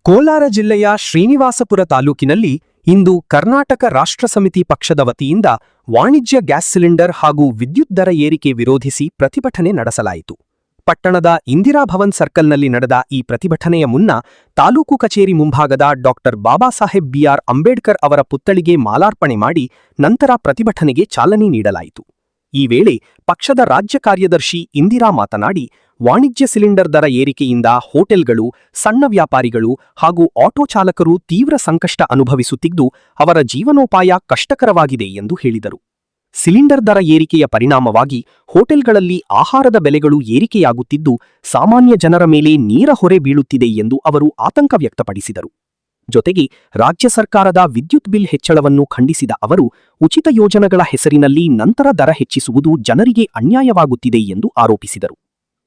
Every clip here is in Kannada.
ಕೋಲಾರ ಜಿಲ್ಲೆಯ ಶ್ರೀನಿವಾಸಪುರ ತಾಲೂಕಿನಲ್ಲಿ ಇಂದು ಕರ್ನಾಟಕ ರಾಷ್ಟ್ರ ಸಮಿತಿ ಪಕ್ಷದ ವತಿಯಿಂದ ವಾಣಿಜ್ಯ ಗ್ಯಾಸ್ ಸಿಲಿಂಡರ್ ಹಾಗೂ ವಿದ್ಯುತ್ ದರ ಏರಿಕೆ ವಿರೋಧಿಸಿ ಪ್ರತಿಭಟನೆ ನಡೆಸಲಾಯಿತು. ಪಟ್ಟಣದ ಇಂದಿರಾಭವನ್ ಸರ್ಕಲ್ನಲ್ಲಿ ನಡೆದ ಈ ಪ್ರತಿಭಟನೆಯ ಮುನ್ನ ತಾಲೂಕು ಕಚೇರಿ ಮುಂಭಾಗದ ಡಾ. ಬಾಬಾ ಸಾಹೇಬ್ ಬಿಆರ್ ಅಂಬೇಡ್ಕರ್ ಅವರ ಪುತ್ಥಳಿಗೆ ಮಾಲಾರ್ಪಣೆ ಮಾಡಿ ನಂತರ ಪ್ರತಿಭಟನೆಗೆ ಚಾಲನೆ ನೀಡಲಾಯಿತು. ಈ ವೇಳೆ ಪಕ್ಷದ ರಾಜ್ಯ ಕಾರ್ಯದರ್ಶಿ ಇಂದಿರಾ ಮಾತನಾಡಿ, ವಾಣಿಜ್ಯ ಸಿಲಿಂಡರ್ ದರ ಏರಿಕೆಯಿಂದ ಹೋಟೆಲ್ಗಳು, ಸಣ್ಣ ವ್ಯಾಪಾರಿಗಳು ಹಾಗೂ ಆಟೋ ಚಾಲಕರು ತೀವ್ರ ಸಂಕಷ್ಟ ಅನುಭವಿಸುತ್ತಿದ್ದು ಅವರ ಜೀವನೋಪಾಯ ಕಷ್ಟಕರವಾಗಿದೆ ಎಂದು ಹೇಳಿದರು. ಸಿಲಿಂಡರ್ ದರ ಏರಿಕೆಯ ಪರಿಣಾಮವಾಗಿ ಹೋಟೆಲ್ಗಳಲ್ಲಿ ಆಹಾರದ ಬೆಲೆಗಳು ಏರಿಕೆಯಾಗುತ್ತಿದ್ದು ಸಾಮಾನ್ಯ ಜನರ ಮೇಲೆ ನೇರ ಹೊರೆ ಬೀಳುತ್ತಿದೆ ಎಂದು ಅವರು ಆತಂಕ ವ್ಯಕ್ತಪಡಿಸಿದರು. ಜೊತೆಗೆ ರಾಜ್ಯ ಸರ್ಕಾರದ ವಿದ್ಯುತ್ ಬಿಲ್ ಹೆಚ್ಚಳವನ್ನು ಖಂಡಿಸಿದ ಅವರು, ಉಚಿತ ಯೋಜನೆಗಳ ಹೆಸರಿನಲ್ಲಿ ನಂತರ ದರ ಹೆಚ್ಚಿಸುವುದು ಜನರಿಗೆ ಅನ್ಯಾಯವಾಗುತ್ತಿದೆ ಎಂದು ಆರೋಪಿಸಿದರು.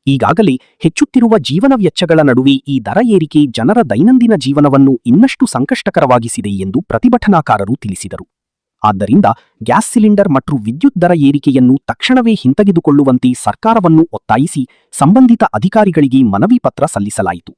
ಈಗಾಗಲೇ ಹೆಚ್ಚುತ್ತಿರುವ ಜೀವನ ವೆಚ್ಚಗಳ ನಡುವೆ ಈ ದರ ಏರಿಕೆ ಜನರ ದೈನಂದಿನ ಜೀವನವನ್ನು ಇನ್ನಷ್ಟು ಸಂಕಷ್ಟಕರವಾಗಿಸಿದೆ ಎಂದು ಪ್ರತಿಭಟನಾಕಾರರು ತಿಳಿಸಿದರು. ಆದ್ದರಿಂದ ಗ್ಯಾಸ್ ಸಿಲಿಂಡರ್ ಮತ್ತು ವಿದ್ಯುತ್ ದರ ಏರಿಕೆಯನ್ನು ತಕ್ಷಣವೇ ಹಿಂತೆಗೆದುಕೊಳ್ಳುವಂತೆ ಸರ್ಕಾರವನ್ನು ಒತ್ತಾಯಿಸಿ ಸಂಬಂಧಿತ ಅಧಿಕಾರಿಗಳಿಗೆ ಮನವಿ ಪತ್ರ ಸಲ್ಲಿಸಲಾಯಿತು.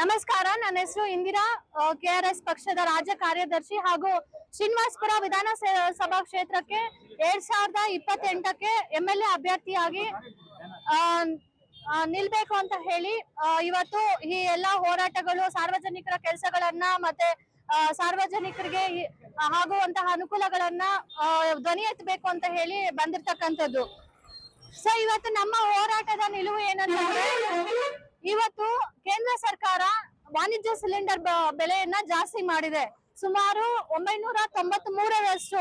ನಮಸ್ಕಾರ, ನನ್ನ ಹೆಸರು ಇಂದಿರಾ, ಕೆಆರ್ಎಸ್ ಪಕ್ಷದ ರಾಜ್ಯ ಕಾರ್ಯದರ್ಶಿ ಹಾಗೂ ಶ್ರೀನಿವಾಸಪುರ ವಿಧಾನಸಭಾ ಕ್ಷೇತ್ರಕ್ಕೆ 2028ಕ್ಕೆ MLA ಅಭ್ಯರ್ಥಿಯಾಗಿ ನಿಲ್ಬೇಕು ಅಂತ ಹೇಳಿ ಇವತ್ತು ಈ ಎಲ್ಲಾ ಹೋರಾಟಗಳು, ಸಾರ್ವಜನಿಕರ ಕೆಲಸಗಳನ್ನ ಮತ್ತೆ ಸಾರ್ವಜನಿಕರಿಗೆ ಆಗುವಂತಹ ಅನುಕೂಲಗಳನ್ನ ಧ್ವನಿ ಎತ್ತಬೇಕು ಅಂತ ಹೇಳಿ ಬಂದಿರ್ತಕ್ಕಂಥದ್ದು. ಸೊ ಇವತ್ತು ನಮ್ಮ ಹೋರಾಟದ ನಿಲುವು ಏನಂತಂದ್ರೆ, ಇವತ್ತು ಕೇಂದ್ರ ಸರ್ಕಾರ ವಾಣಿಜ್ಯ ಸಿಲಿಂಡರ್ ಬೆಲೆಯನ್ನ ಜಾಸ್ತಿ ಮಾಡಿದೆ. ಸುಮಾರು 993ರಷ್ಟು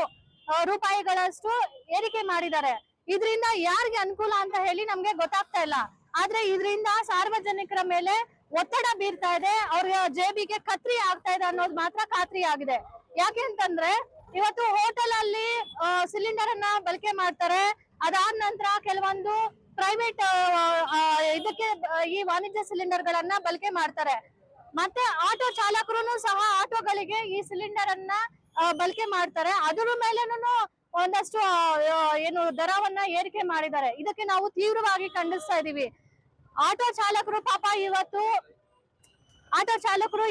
ರೂಪಾಯಿಗಳಷ್ಟು ಏರಿಕೆ ಮಾಡಿದ್ದಾರೆ. ಇದರಿಂದ ಯಾರಿಗೆ ಅನುಕೂಲ ಅಂತ ಹೇಳಿ ನಮ್ಗೆ ಗೊತ್ತಾಗ್ತಾ ಇಲ್ಲ. ಆದ್ರೆ ಇದರಿಂದ ಸಾರ್ವಜನಿಕರ ಮೇಲೆ ಒತ್ತಡ ಬೀರ್ತಾ ಇದೆ, ಅವ್ರ ಜೇಬಿಗೆ ಕತ್ರಿ ಆಗ್ತಾ ಇದೆ ಅನ್ನೋದು ಮಾತ್ರ ಖಾತ್ರಿ ಆಗಿದೆ. ಯಾಕೆ ಅಂತಂದ್ರೆ ಇವತ್ತು ಹೋಟೆಲ್ ಅಲ್ಲಿ ಸಿಲಿಂಡರ್ ಅನ್ನ ಬಳಕೆ ಮಾಡ್ತಾರೆ. ಅದಾದ ನಂತರ ಕೆಲವೊಂದು ಪ್ರೈವೇಟ್ ಇದಕ್ಕೆ ಈ ವಾಣಿಜ್ಯ ಸಿಲಿಂಡರ್ ಗಳನ್ನ ಬಳಕೆ ಮಾಡ್ತಾರೆ. ಮತ್ತೆ ಆಟೋ ಚಾಲಕರು ಸಹ ಆಟೋಗಳಿಗೆ ಈ ಸಿಲಿಂಡರ್ ಅನ್ನ ಬಳಕೆ ಮಾಡ್ತಾರೆ. ಅದರ ಮೇಲೆನೂ ಒಂದಷ್ಟು ಏನು ದರವನ್ನ ಏರಿಕೆ ಮಾಡಿದ್ದಾರೆ. ಇದಕ್ಕೆ ನಾವು ತೀವ್ರವಾಗಿ ಖಂಡಿಸ್ತಾ ಇದೀವಿ. ಆಟೋ ಚಾಲಕರು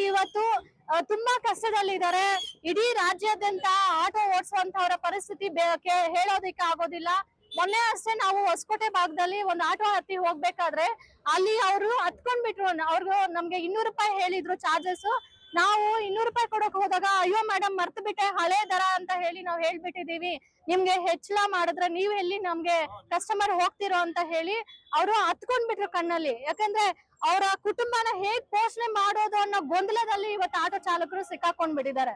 ಇವತ್ತು ತುಂಬಾ ಕಷ್ಟದಲ್ಲಿದ್ದಾರೆ. ಇಡೀ ರಾಜ್ಯಾದ್ಯಂತ ಆಟೋ ಓಡಿಸುವಂತವರ ಪರಿಸ್ಥಿತಿ ಹೇಳೋದಿಕ್ಕೆ ಆಗೋದಿಲ್ಲ. ಮೊನ್ನೆ ಅಷ್ಟೇ ನಾವು ಹೊಸಕೋಟೆ ಭಾಗದಲ್ಲಿ ಒಂದು ಆಟೋ ಹತ್ತಿ ಹೋಗ್ಬೇಕಾದ್ರೆ ಅಲ್ಲಿ ಅವರು ಹತ್ಕೊಂಡ್ಬಿಟ್ರು. ಅವ್ರಿಗೂ ನಮ್ಗೆ 200 ರೂಪಾಯಿ ಹೇಳಿದ್ರು ಚಾರ್ಜಸ್. ನಾವು 200 ರೂಪಾಯಿ ಕೊಡಕ್ ಹೋದಾಗ, ಅಯ್ಯೋ ಮೇಡಮ್ ಮರ್ತು ಬಿಟ್ಟೆ, ಹಳೆ ದರ ಅಂತ ಹೇಳಿ ನಾವು ಹೇಳ್ಬಿಟ್ಟಿದೀವಿ, ನಿಮ್ಗೆ ಹೆಚ್ಚಳ ಮಾಡಿದ್ರೆ ನೀವ್ ಎಲ್ಲಿ ನಮ್ಗೆ ಕಸ್ಟಮರ್ ಹೋಗ್ತಿರೋ ಅಂತ ಹೇಳಿ ಅವರು ಹತ್ಕೊಂಡ್ಬಿಟ್ರು ಕಣ್ಣಲ್ಲಿ. ಯಾಕಂದ್ರೆ ಅವರ ಕುಟುಂಬನ ಹೇಗ್ ಪೋಷಣೆ ಮಾಡೋದು ಅನ್ನೋ ಗೊಂದಲದಲ್ಲಿ ಇವತ್ತು ಆಟೋ ಚಾಲಕರು ಸಿಕ್ಕಾಕೊಂಡ್ಬಿಟ್ಟಿದ್ದಾರೆ.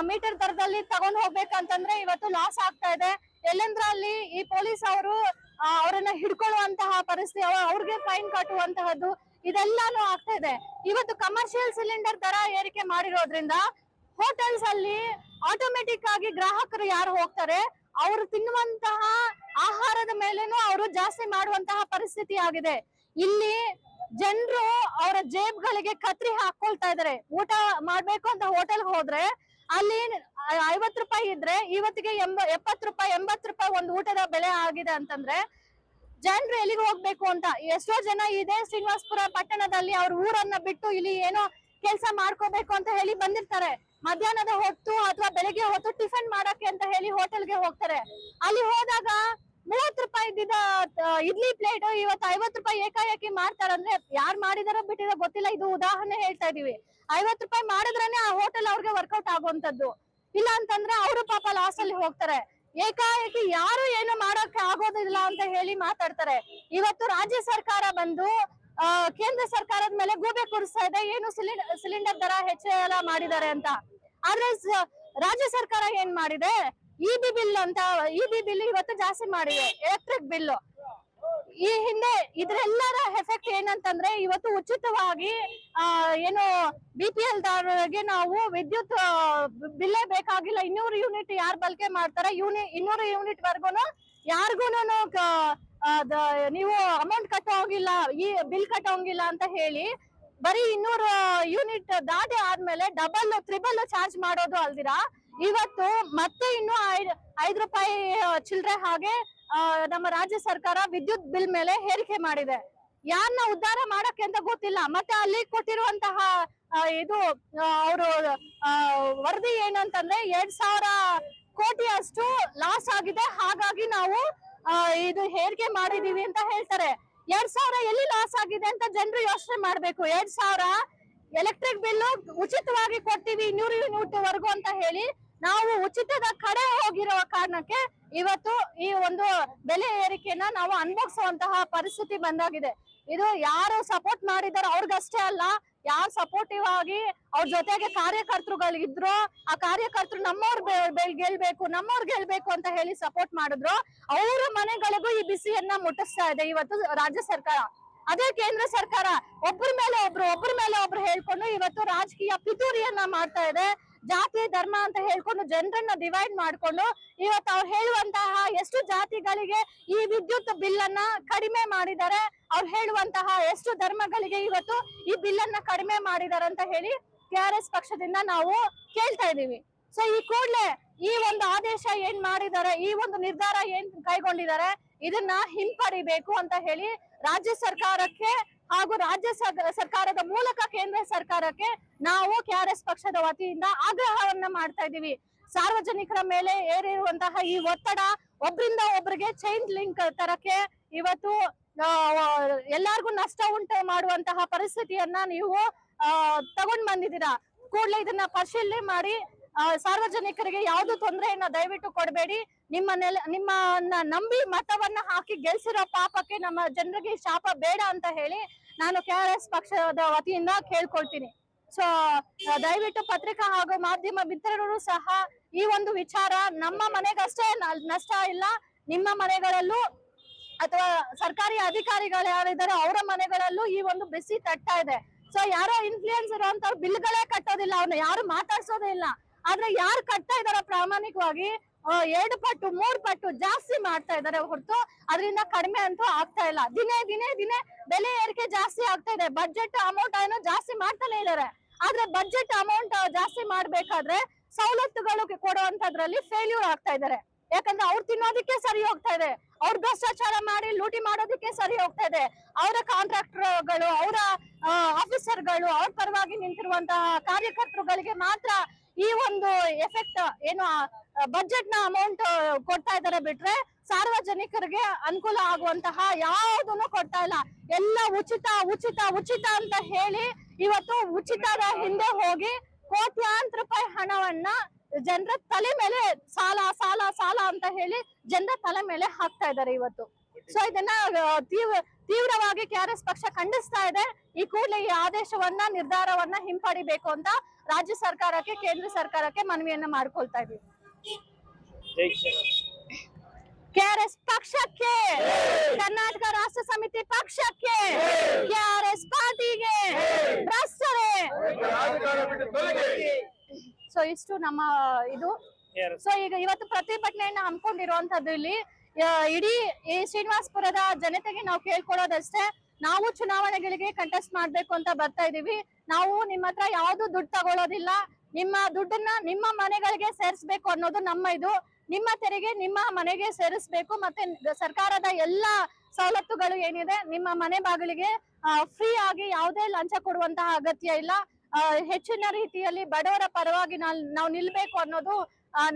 ಮೀಟರ್ ದರದಲ್ಲಿ ತಗೊಂಡ್ ಹೋಗ್ಬೇಕಂತಂದ್ರೆ ಇವತ್ತು ಲಾಸ್ ಆಗ್ತಾ ಇದೆ. ಎಲ್ಲೆಂದ್ರಲ್ಲಿ ಈ ಪೊಲೀಸ್ ಅವರು ಅವರನ್ನ ಹಿಡ್ಕೊಳ್ಳುವಂತಹ ಪರಿಸ್ಥಿತಿ, ಅವ್ರಿಗೆ ಫೈನ್ ಕಟ್ಟುವಂತಹದ್ದು ಇದೆಲ್ಲಾನು ಆಗ್ತಾ ಇದೆ. ಇವತ್ತು ಕಮರ್ಷಿಯಲ್ ಸಿಲಿಂಡರ್ ದರ ಏರಿಕೆ ಮಾಡಿರೋದ್ರಿಂದ ಹೋಟೆಲ್ಸ್ ಅಲ್ಲಿ ಆಟೋಮೆಟಿಕ್ ಆಗಿ ಗ್ರಾಹಕರು ಯಾರು ಹೋಗ್ತಾರೆ ಅವರು ತಿನ್ನುವಂತಹ ಆಹಾರದ ಮೇಲೇನು ಅವರು ಜಾಸ್ತಿ ಮಾಡುವಂತಹ ಪರಿಸ್ಥಿತಿ ಆಗಿದೆ. ಇಲ್ಲಿ ಜನರು ಅವರ ಜೇಬ್ಗಳಿಗೆ ಕತ್ರಿ ಹಾಕೊಳ್ತಾ ಇದಾರೆ. ಊಟ ಮಾಡ್ಬೇಕು ಅಂತ ಹೋಟೆಲ್ ಹೋದ್ರೆ ಅಲ್ಲಿ 50 ರೂಪಾಯಿ ಇದ್ರೆ ಇವತ್ತಿಗೆ 70 ರೂಪಾಯಿ 80 ರೂಪಾಯಿ ಒಂದು ಊಟದ ಬೆಲೆ ಆಗಿದೆ ಅಂತಂದ್ರೆ ಜನರು ಎಲ್ಲಿಗೆ ಹೋಗ್ಬೇಕು ಅಂತ. ಎಷ್ಟೋ ಜನ ಇದೆ ಶ್ರೀನಿವಾಸಪುರ ಪಟ್ಟಣದಲ್ಲಿ ಅವ್ರ ಊರನ್ನ ಬಿಟ್ಟು ಇಲ್ಲಿ ಏನೋ ಕೆಲಸ ಮಾಡ್ಕೋಬೇಕು ಅಂತ ಹೇಳಿ ಬಂದಿರ್ತಾರೆ. ಮಧ್ಯಾಹ್ನದ ಹೊತ್ತು ಅಥವಾ ಬೆಳಗ್ಗೆ ಹೊತ್ತು ಟಿಫನ್ ಮಾಡಕ್ಕೆ ಅಂತ ಹೇಳಿ ಹೋಟೆಲ್ಗೆ ಹೋಗ್ತಾರೆ. ಅಲ್ಲಿ ಹೋದಾಗ ₹30 ಇದ್ದಿದ್ದ ಇಡ್ಲಿ ಪ್ಲೇಟ್ ಇವತ್ತು ₹50 ಏಕಾಏಕಿ ಮಾಡ್ತಾರಂದ್ರೆ ಯಾರು ಮಾಡಿದಾರೋ ಬಿಟ್ಟಿರೋ ಗೊತ್ತಿಲ್ಲ. ಇದು ಉದಾಹರಣೆ ಹೇಳ್ತಾ ಇದೀವಿ. ₹50 ಮಾಡಿದ್ರೇನೆ ಆ ಹೋಟೆಲ್ ಅವ್ರಿಗೆ ವರ್ಕೌಟ್ ಆಗುವಂತದ್ದು. ಇಲ್ಲ ಅಂತಂದ್ರೆ ಅವರು ಪಾಪ ಲಾಸ್ ಅಲ್ಲಿ ಹೋಗ್ತಾರೆ. ಏಕಾಏಕಿ ಯಾರು ಏನು ಮಾಡಕ್ಕೆ ಆಗೋದಿಲ್ಲ ಅಂತ ಹೇಳಿ ಮಾತಾಡ್ತಾರೆ. ಇವತ್ತು ರಾಜ್ಯ ಸರ್ಕಾರ ಬಂದು ಕೇಂದ್ರ ಸರ್ಕಾರದ ಮೇಲೆ ಗೂಬೆ ಕೂರಿಸ್ತಾ ಇದೆ, ಏನು ಸಿಲಿಂಡರ್ ದರ ಹೆಚ್ಚಳ ಮಾಡಿದ್ದಾರೆ ಅಂತ. ಆದ್ರೆ ರಾಜ್ಯ ಸರ್ಕಾರ ಏನ್ ಮಾಡಿದೆ, ಇಬಿ ಬಿಲ್ ಅಂತ, ಇಬಿ ಬಿಲ್ ಇವತ್ತು ಜಾಸ್ತಿ ಮಾಡಿದೆ, ಎಲೆಕ್ಟ್ರಿಕ್ ಬಿಲ್. ಈ ಹಿಂದೆ ಇದ್ರೆಲ್ಲರ ಎಫೆಕ್ಟ್ ಏನಂತಂದ್ರೆ ಇವತ್ತು ಉಚಿತವಾಗಿ ಏನು BPL ದಾರರಿಗೆ ನಾವು ವಿದ್ಯುತ್ ಬಿಲ್ಲೇ ಬೇಕಾಗಿಲ್ಲ. 200 ಯೂನಿಟ್ ಯಾರು ಬಳಕೆ ಮಾಡ್ತಾರೆ 200 ಯೂನಿಟ್ ವರ್ಗುನು ಯಾರಿಗೂನು ನೀವು ಅಮೌಂಟ್ ಕಟ್ಟೋಂಗಿಲ್ಲ, ಈ ಬಿಲ್ ಕಟ್ಟೋಂಗಿಲ್ಲ ಅಂತ ಹೇಳಿ ಬರೀ 200 ಯೂನಿಟ್ ದಾಟಿ ಆದ್ಮೇಲೆ ಡಬಲ್ ತ್ರಿಬಲ್ ಚಾರ್ಜ್ ಮಾಡೋದು ಅಲ್ದಿರಾ ಇವತ್ತು ಮತ್ತೆ ಇನ್ನು ₹5 ಚಿಲ್ಲರೆ ಹಾಗೆ ನಮ್ಮ ರಾಜ್ಯ ಸರ್ಕಾರ ವಿದ್ಯುತ್ ಬಿಲ್ ಮೇಲೆ ಹೇರಿಕೆ ಮಾಡಿದೆ. ಯಾರನ್ನ ಉದ್ಧಾರ ಮಾಡಕ್ಕೆ ಅಂತ ಗೊತ್ತಿಲ್ಲ. ಮತ್ತೆ ಅಲ್ಲಿ ಕೊಟ್ಟಿರುವಂತಹ ಇದು ಅವರು ವರದಿ ಏನಂತಂದ್ರೆ 2,000 ಕೋಟಿ ಅಷ್ಟು ಲಾಸ್ ಆಗಿದೆ, ಹಾಗಾಗಿ ನಾವು ಇದು ಹೇರಿಕೆ ಮಾಡಿದೀವಿ ಅಂತ ಹೇಳ್ತಾರೆ. 2,000 ಎಲ್ಲಿ ಲಾಸ್ ಆಗಿದೆ ಅಂತ ಜನರು ಯೋಚನೆ ಮಾಡ್ಬೇಕು. 2,000 ಎಲೆಕ್ಟ್ರಿಕ್ ಬಿಲ್ ಉಚಿತವಾಗಿ ಕೊಡ್ತೀವಿ 200 ಯೂನಿಟ್ ವರ್ಗು ಅಂತ ಹೇಳಿ ನಾವು ಉಚಿತದ ಕಡೆ ಹೋಗಿರೋ ಕಾರಣಕ್ಕೆ ಇವತ್ತು ಈ ಒಂದು ಬೆಲೆ ಏರಿಕೆನ ನಾವು ಅನುಭವಿಸುವಂತಹ ಪರಿಸ್ಥಿತಿ ಬಂದಾಗಿದೆ. ಇದು ಯಾರು ಸಪೋರ್ಟ್ ಮಾಡಿದಾರೋ ಅವ್ರಿಗಷ್ಟೇ ಅಲ್ಲ, ಯಾರು ಸಪೋರ್ಟಿವ್ ಆಗಿ ಅವ್ರ ಜೊತೆಗೆ ಕಾರ್ಯಕರ್ತರುಗಳಿದ್ರು, ಆ ಕಾರ್ಯಕರ್ತರು ನಮ್ಮವ್ರ್ ಗೆಲ್ಬೇಕು ಅಂತ ಹೇಳಿ ಸಪೋರ್ಟ್ ಮಾಡಿದ್ರು, ಅವರ ಮನೆಗಳಿಗೂ ಈ ಬಿಸಿಯನ್ನ ಮುಟ್ಟಿಸ್ತಾ ಇದೆ ಇವತ್ತು ರಾಜ್ಯ ಸರ್ಕಾರ. ಅದೇ ಕೇಂದ್ರ ಸರ್ಕಾರ ಒಬ್ಬರ ಮೇಲೆ ಒಬ್ರು ಹೇಳ್ಕೊಂಡು ಇವತ್ತು ರಾಜಕೀಯ ಪಿತೂರಿಯನ್ನ ಮಾಡ್ತಾ ಇದೆ. ಜಾತಿ ಧರ್ಮ ಅಂತ ಹೇಳ್ಕೊಂಡು ಜನರನ್ನ ಡಿವೈಡ್ ಮಾಡ್ಕೊಂಡು ಇವತ್ತು ಅವ್ರು ಹೇಳುವಂತಹ ಎಷ್ಟು ಜಾತಿಗಳಿಗೆ ಈ ವಿದ್ಯುತ್ ಬಿಲ್ ಅನ್ನ ಕಡಿಮೆ ಮಾಡಿದ್ದಾರೆ, ಅವ್ರು ಹೇಳುವಂತಹ ಎಷ್ಟು ಧರ್ಮಗಳಿಗೆ ಇವತ್ತು ಈ ಬಿಲ್ ಅನ್ನ ಕಡಿಮೆ ಮಾಡಿದ್ದಾರೆ ಅಂತ ಹೇಳಿ KRS ಪಕ್ಷದಿಂದ ನಾವು ಕೇಳ್ತಾ ಇದೀವಿ. ಸೊ ಈ ಕೂಡಲೇ ಈ ಒಂದು ಆದೇಶ ಏನ್ ಮಾಡಿದ್ದಾರೆ, ಈ ಒಂದು ನಿರ್ಧಾರ ಏನ್ ಕೈಗೊಂಡಿದ್ದಾರೆ, ಇದನ್ನ ಹಿಂಪಡಿಬೇಕು ಅಂತ ಹೇಳಿ ರಾಜ್ಯ ಸರ್ಕಾರಕ್ಕೆ ಹಾಗೂ ರಾಜ್ಯ ಸರ್ಕಾರದ ಮೂಲಕ ಕೇಂದ್ರ ಸರ್ಕಾರಕ್ಕೆ ನಾವು KRS ಪಕ್ಷದ ವತಿಯಿಂದ ಆಗ್ರಹವನ್ನ ಮಾಡ್ತಾ ಇದೀವಿ. ಸಾರ್ವಜನಿಕರ ಮೇಲೆ ಏರಿರುವಂತಹ ಈ ಒತ್ತಡ ಒಬ್ರಿಂದ ಒಬ್ರಿಗೆ ಚೈನ್ ಲಿಂಕ್ ತರಕ್ಕೆ ಇವತ್ತು ಎಲ್ಲಾರ್ಗು ನಷ್ಟ ಉಂಟು ಮಾಡುವಂತಹ ಪರಿಸ್ಥಿತಿಯನ್ನ ನೀವು ತಗೊಂಡ್ ಬಂದಿದ್ದೀರಾ. ಕೂಡಲೇ ಇದನ್ನ ಪರಿಶೀಲನೆ ಮಾಡಿ ಸಾರ್ವಜನಿಕರಿಗೆ ಯಾವ್ದು ತೊಂದರೆಯನ್ನ ದಯವಿಟ್ಟು ಕೊಡಬೇಡಿ. ನಿಮ್ಮನ್ನ ನಂಬಿ ಮತವನ್ನ ಹಾಕಿ ಗೆಲ್ಸಿರೋ ಪಾಪಕ್ಕೆ ನಮ್ಮ ಜನರಿಗೆ ಶಾಪ ಬೇಡ ಅಂತ ಹೇಳಿ ನಾನು KRS ಪಕ್ಷದ ವತಿಯಿಂದ ಕೇಳ್ಕೊಳ್ತೀನಿ. ಸೊ ದಯವಿಟ್ಟು ಪತ್ರಿಕಾ ಹಾಗೂ ಮಾಧ್ಯಮ ಮಿತ್ರರು ಸಹ ಈ ಒಂದು ವಿಚಾರ ನಮ್ಮ ಮನೆಗಷ್ಟೇ ನಷ್ಟ ಇಲ್ಲ, ನಿಮ್ಮ ಮನೆಗಳಲ್ಲೂ ಅಥವಾ ಸರ್ಕಾರಿ ಅಧಿಕಾರಿಗಳು ಯಾರಿದ್ದಾರೆ ಅವರ ಮನೆಗಳಲ್ಲೂ ಈ ಒಂದು ಬಿಸಿ ತಟ್ತಾ ಇದೆ. ಸೊ ಯಾರೋ ಇನ್ಫ್ಲೂಯೆನ್ಸ್ ಇರುವಂತವ್ರು ಬಿಲ್ಗಳೇ ಕಟ್ಟೋದಿಲ್ಲ, ಅವ್ನ ಯಾರು ಮಾತಾಡ್ಸೋದೇ ಇಲ್ಲ. ಆದ್ರೆ ಯಾರು ಕಟ್ತಾ ಇದಾರ ಪ್ರಾಮಾಣಿಕವಾಗಿ 2 ಪಟ್ಟು 3 ಪಟ್ಟು ಜಾಸ್ತಿ ಮಾಡ್ತಾ ಇದಾರೆ ಹೊರತು ಅದರಿಂದ ಕಡಿಮೆ ಅಂತೂ ಆಗ್ತಾ ಇಲ್ಲ. ದಿನೇ ಬೆಲೆ ಏರಿಕೆ ಜಾಸ್ತಿ ಆಗ್ತಾ ಇದೆ. ಬಜೆಟ್ ಅಮೌಂಟ್ ಏನೋ ಜಾಸ್ತಿ ಮಾಡ್ತಾನೆ ಇದಾರೆ, ಆದ್ರೆ ಬಜೆಟ್ ಅಮೌಂಟ್ ಜಾಸ್ತಿ ಮಾಡ್ಬೇಕಾದ್ರೆ ಸವಲತ್ತುಗಳು ಕೊಡುವಂತದ್ರಲ್ಲಿ ಫೇಲ್ಯೂರ್ ಆಗ್ತಾ ಇದಾರೆ. ಯಾಕಂದ್ರೆ ಅವ್ರು ತಿನ್ನೋದಕ್ಕೆ ಸರಿ ಹೋಗ್ತಾ ಇದೆ, ಅವ್ರ ಭ್ರಷ್ಟಾಚಾರ ಮಾಡಿ ಲೂಟಿ ಮಾಡೋದಕ್ಕೆ ಸರಿ ಹೋಗ್ತಾ ಇದೆ. ಅವರ ಕಾಂಟ್ರಾಕ್ಟರ್ಗಳು, ಅವರ ಆಫೀಸರ್ಗಳು, ಅವ್ರ ಪರವಾಗಿ ನಿಂತಿರುವಂತಹ ಕಾರ್ಯಕರ್ತರುಗಳಿಗೆ ಮಾತ್ರ ಈ ಒಂದು ಎಫೆಕ್ಟ್ ಏನು ಬಜೆಟ್ ನ ಅಮೌಂಟ್ ಕೊಡ್ತಾ ಇದಾರೆ ಬಿಟ್ರೆ ಸಾರ್ವಜನಿಕರಿಗೆ ಅನುಕೂಲ ಆಗುವಂತಹ ಯಾವುದನ್ನು ಕೊಡ್ತಾ ಇಲ್ಲ. ಎಲ್ಲ ಉಚಿತ ಅಂತ ಹೇಳಿ ಇವತ್ತು ಉಚಿತದ ಹಿಂದೆ ಹೋಗಿ ₹ಕೋಟ್ಯಾಂತರ ಹಣವನ್ನ ಜನರ ತಲೆ ಮೇಲೆ ಸಾಲ ಅಂತ ಹೇಳಿ ಜನರ ತಲೆ ಮೇಲೆ ಹಾಕ್ತಾ ಇದ್ದಾರೆ ಇವತ್ತು. ಸೊ ಇದನ್ನ ತೀವ್ರವಾಗಿ KRS ಪಕ್ಷ ಖಂಡಿಸ್ತಾ ಇದೆ. ಈ ಕೂಡಲೇ ಈ ಆದೇಶವನ್ನ ನಿರ್ಧಾರವನ್ನ ಹಿಂಪಡಿಬೇಕು ಅಂತ ರಾಜ್ಯ ಸರ್ಕಾರಕ್ಕೆ ಕೇಂದ್ರ ಸರ್ಕಾರಕ್ಕೆ ಮನವಿಯನ್ನ ಮಾಡ್ಕೊಳ್ತಾ ಇದೀವಿ. KRS ಪಕ್ಷಕ್ಕೆ, ಕರ್ನಾಟಕ ರಾಷ್ಟ್ರ ಸಮಿತಿ ಪಕ್ಷಕ್ಕೆ, KRS ಪಾರ್ಟಿಗೆ ಭ್ರಷ್ಟರೇ. ಸೊ ಇಷ್ಟು ನಮ್ಮ ಇದು. ಸೊ ಈಗ ಇವತ್ತು ಪ್ರತಿಭಟನೆಯನ್ನ ಹಮ್ಮಿಕೊಂಡಿರುವಂತದ್ದು ಇಲ್ಲಿ ಇಡೀ ಈ ಶ್ರೀನಿವಾಸಪುರದ ಜನತೆಗೆ ನಾವು ಕೇಳ್ಕೊಳ್ಳೋದಷ್ಟೇ, ನಾವು ಚುನಾವಣೆಗಳಿಗೆ ಕಂಟೆಸ್ಟ್ ಮಾಡ್ಬೇಕು ಅಂತ ಬರ್ತಾ ಇದೀವಿ. ನಾವು ನಿಮ್ಮ ಹತ್ರ ಯಾವ್ದು ದುಡ್ಡು ತಗೊಳ್ಳೋದಿಲ್ಲ, ನಿಮ್ಮ ದುಡ್ಡನ್ನ ನಿಮ್ಮ ಮನೆಗಳಿಗೆ ಸೇರಿಸ್ಬೇಕು ಅನ್ನೋದು ನಮ್ಮ ಇದು. ನಿಮ್ಮ ತೆರಿಗೆ ನಿಮ್ಮ ಮನೆಗೆ ಸೇರಿಸ್ಬೇಕು, ಮತ್ತೆ ಸರ್ಕಾರದ ಎಲ್ಲಾ ಸವಲತ್ತುಗಳು ಏನಿದೆ ನಿಮ್ಮ ಮನೆ ಬಾಗಿಲಿಗೆ ಫ್ರೀ ಆಗಿ ಯಾವುದೇ ಲಂಚ ಕೊಡುವಂತಹ ಅಗತ್ಯ ಇಲ್ಲ. ಹೆಚ್ಚಿನ ರೀತಿಯಲ್ಲಿ ಬಡವರ ಪರವಾಗಿ ನಾವು ನಿಲ್ಬೇಕು ಅನ್ನೋದು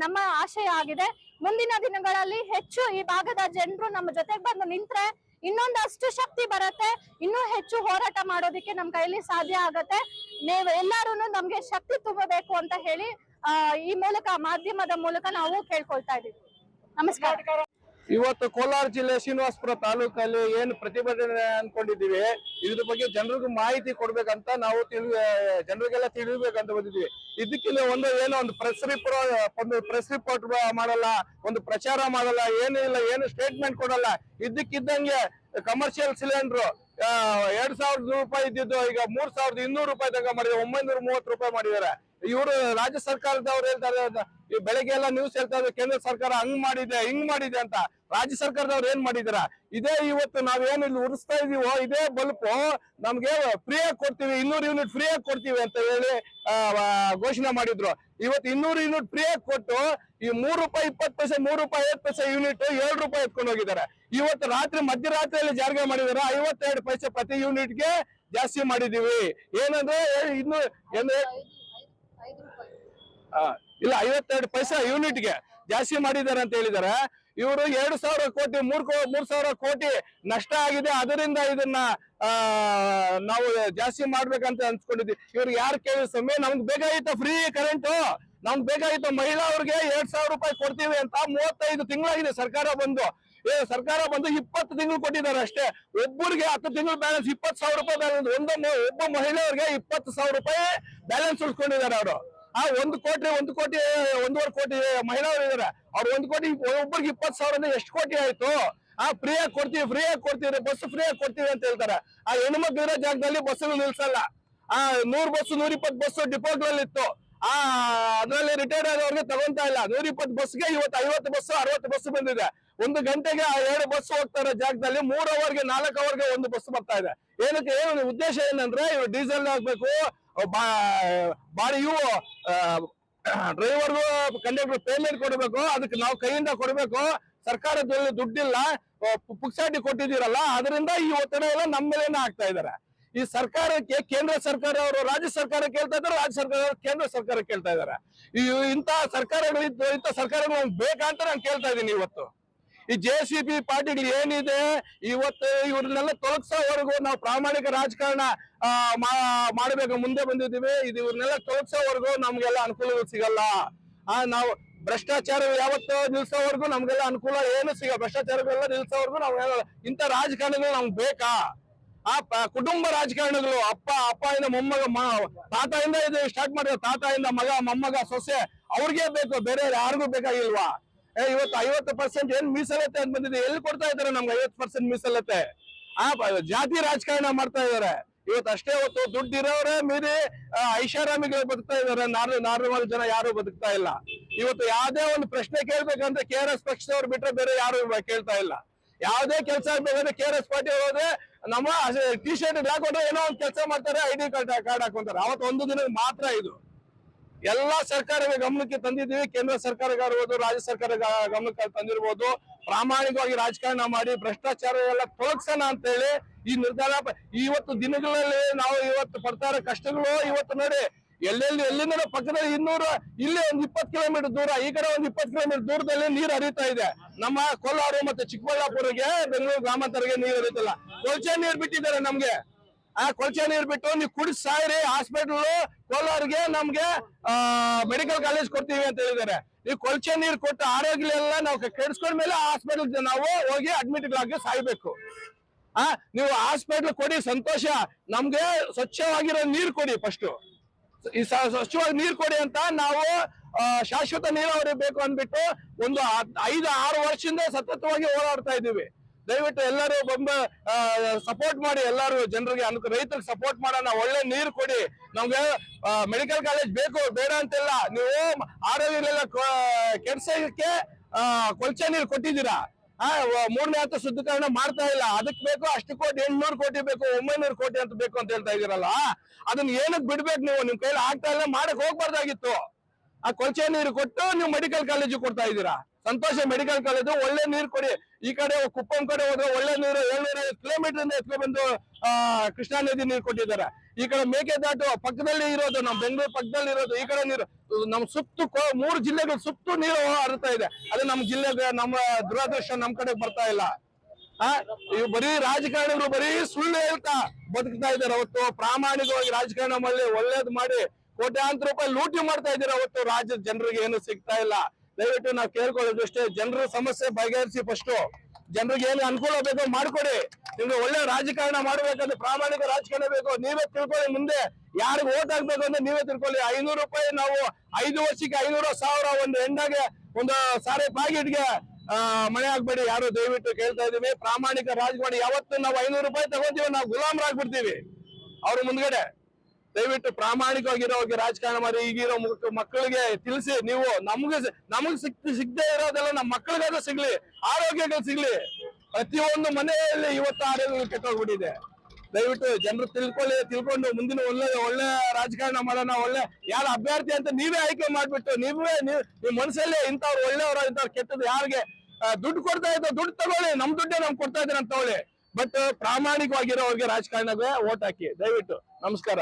ನಮ್ಮ ಆಶಯ ಆಗಿದೆ. ಮುಂದಿನ ದಿನಗಳಲ್ಲಿ ಹೆಚ್ಚು ಈ ಭಾಗದ ಜನರು ನಮ್ಮ ಜೊತೆಗೆ ಬಂದು ನಿಂತ್ರೆ ಇನ್ನೊಂದಷ್ಟು ಶಕ್ತಿ ಬರುತ್ತೆ, ಇನ್ನೂ ಹೆಚ್ಚು ಹೋರಾಟ ಮಾಡೋದಿಕ್ಕೆ ನಮ್ ಕೈಲಿ ಸಾಧ್ಯ ಆಗತ್ತೆ. ನೀವು ಎಲ್ಲಾರು ನಮ್ಗೆ ಶಕ್ತಿ ತುಂಬಬೇಕು ಅಂತ ಹೇಳಿ ಈ ಮೂಲಕ ಮಾಧ್ಯಮದ ಮೂಲಕ ನಾವು ಕೇಳ್ಕೊಳ್ತಾ ಇದೀವಿ. ನಮಸ್ಕಾರ. ಇವತ್ತು ಕೋಲಾರ ಜಿಲ್ಲೆ ಶ್ರೀನಿವಾಸಪುರ ತಾಲೂಕಲ್ಲಿ ಏನು ಪ್ರತಿಭಟನೆ ಅನ್ಕೊಂಡಿದೀವಿ, ಇದ್ರ ಬಗ್ಗೆ ಜನರಿಗೂ ಮಾಹಿತಿ ಕೊಡ್ಬೇಕಂತ ನಾವು ಜನರಿಗೆಲ್ಲ ತಿಳಿಬೇಕಂತ ಬಂದಿದ್ವಿ. ಇದಕ್ಕಿಲ್ಲ ಒಂದು ಪ್ರೆಸ್ ರಿಪೋರ್ಟ್ ಮಾಡಲ್ಲ, ಒಂದು ಪ್ರಚಾರ ಮಾಡಲ್ಲ, ಏನು ಇಲ್ಲ, ಏನು ಸ್ಟೇಟ್ಮೆಂಟ್ ಕೊಡಲ್ಲ. ಇದ್ದಕ್ಕಿದ್ದಂಗೆ ಕಮರ್ಷಿಯಲ್ ಸಿಲಿಂಡರ್ 2,000 ರೂಪಾಯಿ ಇದ್ದಿದ್ದು ಈಗ 3,200 ರೂಪಾಯಿ ತನಕ ಮಾಡಿದ್ದಾರೆ, 930 ರೂಪಾಯಿ ಮಾಡಿದ್ದಾರೆ. ಇವರು ರಾಜ್ಯ ಸರ್ಕಾರದವ್ರು ಹೇಳ್ತಾರೆ, ಬೆಳಗ್ಗೆ ಎಲ್ಲ ನ್ಯೂಸ್ ಹೇಳ್ತಾ ಇದ್ದಾರೆ ಕೇಂದ್ರ ಸರ್ಕಾರ ಹಂಗ್ ಮಾಡಿದೆ ಹಿಂಗ್ ಮಾಡಿದೆ ಅಂತ. ರಾಜ್ಯ ಸರ್ಕಾರದವ್ರು ಏನ್ ಮಾಡಿದಾರ? ಇದೇ ಇವತ್ತು ನಾವೇನು ಇಲ್ಲಿ ಉರಿಸ್ತಾ ಇದೀವೋ ಇದೇ ಬಲ್ಪ್ ನಮ್ಗೆ ಫ್ರೀ ಆಗಿ ಕೊಡ್ತೀವಿ, 200 ಯೂನಿಟ್ ಫ್ರೀ ಆಗಿ ಕೊಡ್ತೀವಿ ಅಂತ ಹೇಳಿ ಘೋಷಣೆ ಮಾಡಿದ್ರು. ಇವತ್ತು 200 ಯೂನಿಟ್ ಫ್ರೀ ಆಗಿ ಕೊಟ್ಟು ಈ ₹3.20, ₹3.50 ಯೂನಿಟ್ 7 ರೂಪಾಯಿ ಎತ್ಕೊಂಡು ಹೋಗಿದ್ದಾರೆ. ಇವತ್ತು ರಾತ್ರಿ ಮಧ್ಯರಾತ್ರಿಯಲ್ಲಿ ಜಾರಿಗೆ ಮಾಡಿದಾರೆ, 52 ಪೈಸೆ ಪ್ರತಿ ಯೂನಿಟ್ಗೆ ಜಾಸ್ತಿ ಮಾಡಿದೀವಿ. ಏನಂದ್ರೆ ಇನ್ನು ಇಲ್ಲ 52 ಪೈಸೆ ಯೂನಿಟ್ಗೆ ಜಾಸ್ತಿ ಮಾಡಿದ್ದಾರೆ ಅಂತ ಹೇಳಿದ್ದಾರೆ. ಇವರು 2,000 ಕೋಟಿ 3,000 ಕೋಟಿ ನಷ್ಟ ಆಗಿದೆ, ಅದರಿಂದ ಇದನ್ನ ನಾವು ಜಾಸ್ತಿ ಮಾಡ್ಬೇಕಂತ ಅನ್ಸ್ಕೊಂಡಿದ್ವಿ. ಇವ್ರಿಗೆ ಯಾರು ಕೇಳಿ ಸಮಯ ನಮ್ಗೆ ಬೇಕಾಗಿತ್ತು ಫ್ರೀ ಕರೆಂಟ್, ನಮ್ಗೆ ಬೇಕಾಗಿತ್ತು ಮಹಿಳಾ ಅವ್ರಿಗೆ 2,000 ರೂಪಾಯಿ ಕೊಡ್ತೀವಿ ಅಂತ 35 ತಿಂಗಳಾಗಿದೆ ಸರ್ಕಾರ ಬಂದು 20 ತಿಂಗಳು ಕೊಟ್ಟಿದ್ದಾರೆ ಅಷ್ಟೇ. ಒಬ್ಬರಿಗೆ 10 ತಿಂಗಳು ಬ್ಯಾಲೆನ್ಸ್ 20,000 ರೂಪಾಯಿ ಬ್ಯಾಲೆನ್ಸ್, ಒಬ್ಬ ಮಹಿಳೆಯವ್ರಿಗೆ 20,000 ರೂಪಾಯಿ ಬ್ಯಾಲೆನ್ಸ್ ಉಳಿಸ್ಕೊಂಡಿದ್ದಾರೆ ಅವರು. 1 ಕೋಟಿ 1.5 ಕೋಟಿ ಮಹಿಳೆಯರು ಇದಾರೆ, ಅವ್ರು 1 ಕೋಟಿ ಒಬ್ಬರಿಗೆ 20,000 ಅಂದ್ರೆ ಎಷ್ಟು ಕೋಟಿ ಆಯ್ತು? ಫ್ರೀ ಆಗಿ ಕೊಡ್ತೀವಿ ಬಸ್ ಫ್ರೀ ಆಗಿ ಕೊಡ್ತೀವಿ ಅಂತ ಹೇಳ್ತಾರೆ. ಹೆಣ್ಮಕ್ಳು ಇರೋ ಜಾಗದಲ್ಲಿ ಬಸ್ ನಿಲ್ಸಲ್ಲ. 100 ಬಸ್ 120 ಬಸ್ ಡಿಪೋಗಳಲ್ಲಿತ್ತು, ಅದ್ರಲ್ಲಿ ರಿಟೈರ್ಡ್ ಆದವ್ರಿಗೆ ತಗೊಂತಾ ಇಲ್ಲ. 120 ಬಸ್ಗೆ ಇವತ್ತು 50 ಬಸ್ 60 ಬಸ್ ಬಂದಿದೆ. 1 ಗಂಟೆಗೆ 2 ಬಸ್ ಹೋಗ್ತಾ ಇರೋ ಜಾಗದಲ್ಲಿ 3 ಅವರ್ಗೆ 4 ಅವರ್ಗೆ 1 ಬಸ್ ಬರ್ತಾ ಇದೆ. ಏನಕ್ಕೆ? ಏನು ಉದ್ದೇಶ ಏನಂದ್ರೆ ಇವ್ರು ಡೀಸೆಲ್ ಹಾಕ್ಬೇಕು, ಇವು ಡ್ರೈವರ್ಗೂ ಕಂಡಕ್ಟರ್ ಪೇಮೆಂಟ್ ಕೊಡಬೇಕು, ಅದಕ್ಕೆ ನಾವು ಕೈಯಿಂದ ಕೊಡಬೇಕು. ಸರ್ಕಾರದಲ್ಲಿ ದುಡ್ಡಿಲ್ಲ, ಪುಕ್ಸಾಟಿ ಕೊಟ್ಟಿದ್ದೀರಲ್ಲ, ಅದರಿಂದ ಈ ಒತ್ತಡ ಎಲ್ಲ ನಮ್ಮ ಮೇಲೇನೆ ಆಗ್ತಾ ಇದಾರೆ. ಈ ಸರ್ಕಾರಕ್ಕೆ ಕೇಂದ್ರ ಸರ್ಕಾರ ಅವರು ರಾಜ್ಯ ಸರ್ಕಾರ ಕೇಳ್ತಾ ಇದ್ದಾರೆ, ರಾಜ್ಯ ಸರ್ಕಾರ ಕೇಂದ್ರ ಸರ್ಕಾರ ಕೇಳ್ತಾ ಇದಾರೆ. ಇಂಥ ಸರ್ಕಾರಗಳು ಬೇಕಂತ ನಾನು ಕೇಳ್ತಾ ಇದ್ದೀನಿ. ಇವತ್ತು ಈ JCB ಪಾರ್ಟಿಗಳು ಏನಿದೆ ಇವತ್ತು ಇವ್ರನ್ನೆಲ್ಲ ತೊಲಗಿಸೋವರೆಗೂ ನಾವು ಪ್ರಾಮಾಣಿಕ ರಾಜಕಾರಣ ಮಾಡಬೇಕು ಮುಂದೆ ಬಂದಿದ್ದೀವಿ. ಇವ್ರನ್ನೆಲ್ಲ ತೊಲಗಿಸೋವರೆಗೂ ನಮ್ಗೆಲ್ಲ ಅನುಕೂಲಗಳು ಸಿಗಲ್ಲ. ನಾವು ಭ್ರಷ್ಟಾಚಾರ ಯಾವತ್ತೋ ನಿಲ್ಸೋವರೆಗೂ ನಮ್ಗೆಲ್ಲ ಅನುಕೂಲ ಏನು ಭ್ರಷ್ಟಾಚಾರಗಳೆಲ್ಲ ನಿಲ್ಸೋವರೆಗೂ ನಾವು ಇಂಥ ರಾಜಕಾರಣಗಳು ನಮ್ಗೆ ಬೇಕಾ? ಕುಟುಂಬ ರಾಜಕಾರಣಗಳು ಅಪ್ಪ ತಾತದಿಂದ ಇದು ಸ್ಟಾರ್ಟ್ ಮಾಡಿದ, ತಾತದಿಂದ ಮಗ ಮೊಮ್ಮಗ ಸೊಸೆ ಅವ್ರಿಗೆ ಬೇಕು, ಬೇರೆ ಯಾರಿಗೂ ಬೇಕಾಗಿಲ್ವಾ? ಇವತ್ತು 50% ಏನ್ ಮೀಸಲತ್ತೆ ಅಂತ ಬಂದಿದೆ, ಎಲ್ಲಿ ಕೊಡ್ತಾ ಇದಾರೆ ನಮ್ಗೆ 50% ಮೀಸಲತ್ತೆ? ಜಾತಿ ರಾಜಕಾರಣ ಮಾಡ್ತಾ ಇದಾರೆ. ಇವತ್ತು ಅಷ್ಟೇ ಹೊತ್ತು ದುಡ್ಡಿರೋರೇ ಮೀರಿ ಐಷಾರಾಮಿಗಳು ಬದುಕ್ತಾ ಇದಾರೆ, ನಾರ್ಮಲ್ ಜನ ಯಾರು ಬದುಕ್ತಾ ಇಲ್ಲ. ಇವತ್ತು ಯಾವ್ದೇ ಒಂದು ಪ್ರಶ್ನೆ ಕೇಳ್ಬೇಕಂದ್ರೆ KRS ಪಕ್ಷದವ್ರು ಬಿಟ್ರೆ ಬೇರೆ ಯಾರು ಕೇಳ್ತಾ ಇಲ್ಲ. ಯಾವ್ದೇ ಕೆಲಸ ಆಗ್ಬೇಕಾದ್ರೆ KRS ಪಾರ್ಟಿ ಹೋದ್ರೆ ನಮ್ಮ T-ಶರ್ಟ್ ಹಾಕೊಂಡ್ರೆ ಏನೋ ಒಂದು ಕೆಲಸ ಮಾಡ್ತಾರೆ, ID ಕಾರ್ಡ್ ಹಾಕೊಂತಾರೆ. ಅವತ್ತು ಒಂದು ದಿನ ಮಾತ್ರ ಇದು ಎಲ್ಲಾ ಸರ್ಕಾರಗಳ ಗಮನಕ್ಕೆ ತಂದಿದ್ದೀವಿ. ಕೇಂದ್ರ ಸರ್ಕಾರ ಇರ್ಬೋದು, ರಾಜ್ಯ ಸರ್ಕಾರ ಗಮನಕ್ಕೆ ತಂದಿರ್ಬೋದು. ಪ್ರಾಮಾಣಿಕವಾಗಿ ರಾಜಕಾರಣ ಮಾಡಿ ಭ್ರಷ್ಟಾಚಾರ ಎಲ್ಲ ತೊಲಗಿಸೋಣ ಅಂತ ಹೇಳಿ ಈ ನಿರ್ಧಾರ. ಇವತ್ತು ದಿನಗಳಲ್ಲಿ ನಾವು ಇವತ್ತು ಪಡ್ತಾ ಇರೋ ಕಷ್ಟಗಳು ಇವತ್ತು ನೋಡಿ, ಎಲ್ಲಿಂದ ಪಕ್ಕದಲ್ಲಿ 200 ಇಲ್ಲಿ ಒಂದು 20 ಕಿಲೋಮೀಟರ್ ದೂರ, ಈ ಕಡೆ ಒಂದು 20 ಕಿಲೋಮೀಟರ್ ದೂರದಲ್ಲಿ ನೀರು ಹರಿತಾ ಇದೆ. ನಮ್ಮ ಕೋಲಾರ ಮತ್ತೆ ಚಿಕ್ಕಬಳ್ಳಾಪುರಗೆ, ಬೆಂಗಳೂರು ಗ್ರಾಮಾಂತರಗೆ ನೀರು ಹರಿತಿಲ್ಲ. ಕೊಳಚೆ ನೀರು ಬಿಟ್ಟಿದ್ದಾರೆ ನಮ್ಗೆ. ಕೊಳಚೆ ನೀರು ಬಿಟ್ಟು ನೀವು ಕುಡಿಸ್ ಸಾಯ್ರಿ, ಹಾಸ್ಪಿಟಲ್ ಕೋಲಾರ್ಗೆ ನಮ್ಗೆ ಮೆಡಿಕಲ್ ಕಾಲೇಜ್ ಕೊಡ್ತೀವಿ ಅಂತ ಹೇಳಿದ್ದಾರೆ. ನೀವು ಕೊಳಚೆ ನೀರು ಕೊಟ್ಟು ಆರೋಗ್ಯ ನಾವು ಕೆಡಿಸ್ಕೊಂಡ್ಮೇಲೆ ಹಾಸ್ಪಿಟಲ್ ನಾವು ಹೋಗಿ ಅಡ್ಮಿಟ್ ಆಗಿ ಸಾಯ್ಬೇಕು. ನೀವು ಹಾಸ್ಪಿಟಲ್ ಕೊಡಿ ಸಂತೋಷ, ನಮ್ಗೆ ಸ್ವಚ್ಛವಾಗಿರೋ ನೀರು ಕೊಡಿ. ಫಸ್ಟ್ ಈ ಸ್ವಚ್ಛವಾಗಿ ನೀರು ಕೊಡಿ ಅಂತ ನಾವು ಶಾಶ್ವತ ನೀರಾವರಿ ಬೇಕು ಅಂದ್ಬಿಟ್ಟು ಒಂದು 5-6 ವರ್ಷದಿಂದ ಸತತವಾಗಿ ಹೋರಾಡ್ತಾ ಇದ್ದೀವಿ. ದಯವಿಟ್ಟು ಎಲ್ಲರೂ ಸಪೋರ್ಟ್ ಮಾಡಿ, ಎಲ್ಲರೂ ಜನರಿಗೆ ರೈತರಿಗೆ ಸಪೋರ್ಟ್ ಮಾಡೋಣ. ಒಳ್ಳೆ ನೀರು ಕೊಡಿ ನಮ್ಗೆ. ಮೆಡಿಕಲ್ ಕಾಲೇಜ್ ಬೇಕು ಬೇಡ ಅಂತೆಲ್ಲ, ನೀವು ಆರೋಗ್ಯಗಳೆಲ್ಲ ಕೆಡ್ಸಕ್ಕೆ ಕೊಳಚೆ ನೀರು ಕೊಟ್ಟಿದ್ದೀರಾ. 3ನೇ ಹಂತ ಶುದ್ಧೀಕರಣ ಮಾಡ್ತಾ ಇಲ್ಲ, ಅದಕ್ಕೆ ಬೇಕು ಅಷ್ಟು ಕೋಟಿ, 800 ಕೋಟಿ ಬೇಕು, 900 ಕೋಟಿ ಅಂತ ಬೇಕು ಅಂತ ಹೇಳ್ತಾ ಇದೀರಲ್ಲ. ಅದನ್ನ ಏನಕ್ಕೆ ಬಿಡ್ಬೇಕು? ನೀವು ನಿಮ್ ಕೈಲಿ ಆಗ್ತಾ ಇಲ್ಲ, ಮಾಡಕ್ ಹೋಗ್ಬಾರ್ದಾಗಿತ್ತು. ಕೊಳಚೆ ನೀರು ಕೊಟ್ಟು ನೀವು ಮೆಡಿಕಲ್ ಕಾಲೇಜ್ ಕೊಡ್ತಾ ಇದ್ದೀರಾ. ಸಂತೋಷ ಮೆಡಿಕಲ್ ಕಾಲೇಜು, ಒಳ್ಳೆ ನೀರು ಕೊಡಿ. ಈ ಕಡೆ ಕುಪ್ಪಂ ಕಡೆ ಹೋದ್ರೆ ಒಳ್ಳೆ ನೀರು 750 ಕಿಲೋಮೀಟರ್ ಇಂದ ಎತ್ಕೊಂಡ್ ಬಂದು ಕೃಷ್ಣಾ ನದಿ ನೀರು ಕೊಟ್ಟಿದ್ದಾರೆ. ಈ ಕಡೆ ಮೇಕೆದಾಟು ಪಕ್ಕದಲ್ಲಿ ಇರೋದು, ನಮ್ಮ ಬೆಂಗಳೂರು ಪಕ್ಕದಲ್ಲಿ ಇರೋದು, ಈ ಕಡೆ ನೀರು ನಮ್ ಸುತ್ತು 3 ಜಿಲ್ಲೆಗಳು ಸುತ್ತು ನೀರು ಹರಿತಾ ಇದೆ. ಅದು ನಮ್ಮ ಜಿಲ್ಲೆಗೆ, ನಮ್ಮ ದುರದೃಷ್ಟ ನಮ್ ಕಡೆ ಬರ್ತಾ ಇಲ್ಲ. ಇವು ಬರೀ ರಾಜಕಾರಣಿಗಳು ಬರೀ ಸುಳ್ಳು ಹೇಳ್ತಾ ಬದುಕ್ತಾ ಇದಾರೆ. ಅವತ್ತು ಪ್ರಾಮಾಣಿಕವಾಗಿ ರಾಜಕಾರಣ ಮಾಡಿ ಒಳ್ಳೇದು ಮಾಡಿ ಕೋಟ್ಯಾಂತರ ರೂಪಾಯಿ ಲೂಟಿ ಮಾಡ್ತಾ ಇದ್ದೀರಾ. ಅವತ್ತು ರಾಜ್ಯದ ಜನರಿಗೆ ಏನು ಸಿಗ್ತಾ ಇಲ್ಲ. ದಯವಿಟ್ಟು ನಾವು ಕೇಳ್ಕೊಳ್ಳೋದು ಅಷ್ಟೇ, ಜನರ ಸಮಸ್ಯೆ ಬಗೆಹರಿಸಿ. ಫಸ್ಟ್ ಜನರಿಗೆ ಏನು ಅನುಕೂಲ ಬೇಕೋ ಮಾಡ್ಕೊಡಿ. ನಿಮ್ಗೆ ಒಳ್ಳೆ ರಾಜಕಾರಣ ಮಾಡ್ಬೇಕಂದ್ರೆ ಪ್ರಾಮಾಣಿಕ ರಾಜಕಾರಣ ಬೇಕು. ನೀವೇ ತಿಳ್ಕೊಳ್ಳಿ, ಮುಂದೆ ಯಾರಿಗೆ ಓಟ್ ಹಾಕ್ಬೇಕು ಅಂದ್ರೆ ನೀವೇ ತಿಳ್ಕೊಳ್ಳಿ. 500 ರೂಪಾಯಿ ನಾವು 5 ವರ್ಷಕ್ಕೆ 500 1000 ಒಂದು ಹೆಂಡಾಗೆ ಒಂದು ಸಾರೆ ಪ್ಯಾಕೆಟ್ಗೆ ಮನೆ ಹಾಕ್ಬೇಡಿ ಯಾರು. ದಯವಿಟ್ಟು ಕೇಳ್ತಾ ಇದೀವಿ, ಪ್ರಾಮಾಣಿಕ ರಾಜಕಾರಣ. ಯಾವತ್ತು ನಾವು 500 ರೂಪಾಯಿ ತಗೋತೀವಿ ನಾವು ಗುಲಾಮರಾಗ್ಬಿಡ್ತೀವಿ ಅವ್ರ ಮುಂದ್ಗಡೆ. ದಯವಿಟ್ಟು ಪ್ರಾಮಾಣಿಕವಾಗಿರೋರಿಗೆ ರಾಜಕಾರಣ ಮಾಡಿ. ಈಗಿರೋ ಮಕ್ಕಳಿಗೆ ತಿಳಿಸಿ, ನೀವು ನಮಗ್ ಸಿಗದೆ ಇರೋದೆಲ್ಲ ನಮ್ಮ ಮಕ್ಕಳಿಗಾದ್ರೂ ಸಿಗ್ಲಿ, ಆರೋಗ್ಯಗಳು ಸಿಗ್ಲಿ. ಪ್ರತಿಯೊಂದು ಮನೆಯಲ್ಲಿ ಇವತ್ತು ಆರೋಗ್ಯ ಕೆಟ್ಟೋಗ್ಬಿಟ್ಟಿದೆ. ದಯವಿಟ್ಟು ಜನರು ತಿಳ್ಕೊಂಡು ಮುಂದಿನ ಒಳ್ಳೆ ರಾಜಕಾರಣ ಮಾಡೋಣ. ಒಳ್ಳೆ ಯಾರು ಅಭ್ಯರ್ಥಿ ಅಂತ ನೀವೇ ಆಯ್ಕೆ ಮಾಡ್ಬಿಟ್ಟು ನಿಮ್ ಮನಸ್ಸಲ್ಲೇ ಇಂಥವ್ರು ಒಳ್ಳೆಯವರು ಇಂಥವ್ರು ಕೆಟ್ಟದ್ದು ಯಾರಿಗೆ ದುಡ್ಡು ಕೊಡ್ತಾ ಇದ್ದೋ ದುಡ್ಡು ತಗೊಳ್ಳಿ, ನಮ್ ದುಡ್ಡೇ ನಮ್ಗೆ ಕೊಡ್ತಾ ಇದ್ದಾರೆ ಅಂತ ತಗೊಳ್ಳಿ. ಬಟ್ ಪ್ರಾಮಾಣಿಕವಾಗಿರೋರಿಗೆ ರಾಜಕಾರಣಕ್ಕೆ ಓಟ್ ಹಾಕಿ ದಯವಿಟ್ಟು. ನಮಸ್ಕಾರ.